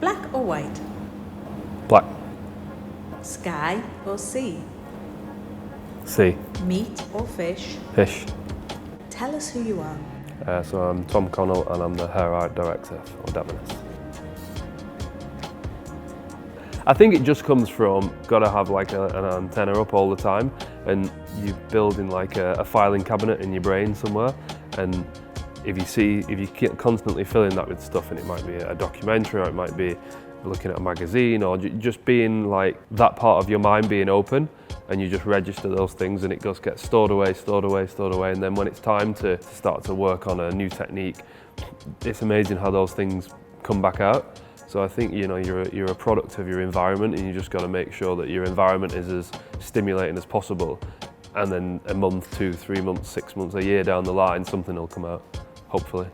Black or white? Black. Sky or sea? Sea. Meat or fish? Fish. Tell us who you are. So I'm Tom Connel and I'm the Hair Art Director for DAVINES. I think it just comes from gotta have like an antenna up all the time, and you building like a filing cabinet in your brain somewhere, and if you keep constantly filling that with stuff, and it might be a documentary or it might be looking at a magazine or just being like that part of your mind being open, and you just register those things and it just gets stored away, and then when it's time to start to work on a new technique, it's amazing how those things come back out. So I think you're a product of your environment, and you just got to make sure that your environment is as stimulating as possible, and then a month, 2, 3 months, 6 months, a year down the line, something will come out, hopefully.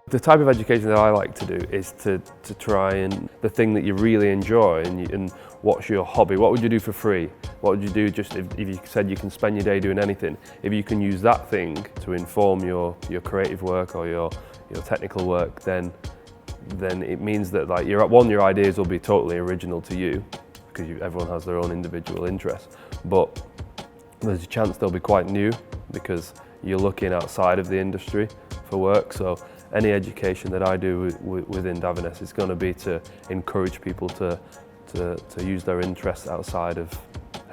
The type of education that I like to do is to try and the thing that you really enjoy, and what's your hobby? What would you do for free? What would you do just if you said you can spend your day doing anything? If you can use that thing to inform your creative work or your technical work, then it means that like your ideas will be totally original to you, because everyone has their own individual interests, but there's a chance they'll be quite new because you're looking outside of the industry for work. So any education that I do within DAVINES is going to be to encourage people to use their interests outside of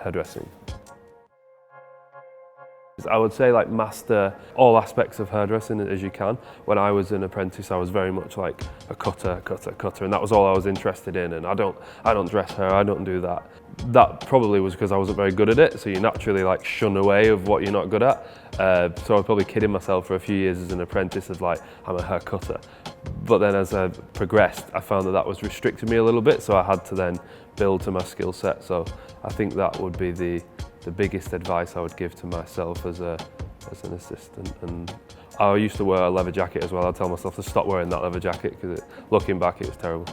hairdressing. I would say like master all aspects of hairdressing as you can. When I was an apprentice, I was very much like a cutter, and that was all I was interested in. And I don't dress hair, I don't do that. That probably was because I wasn't very good at it. So you naturally like shun away of what you're not good at. So I was probably kidding myself for a few years as an apprentice of like, I'm a hair cutter. But then as I progressed, I found that was restricting me a little bit. So I had to then build to my skill set. So I think that would be the biggest advice I would give to myself as an assistant. And I used to wear a leather jacket as well. I'd tell myself to stop wearing that leather jacket because looking back it was terrible.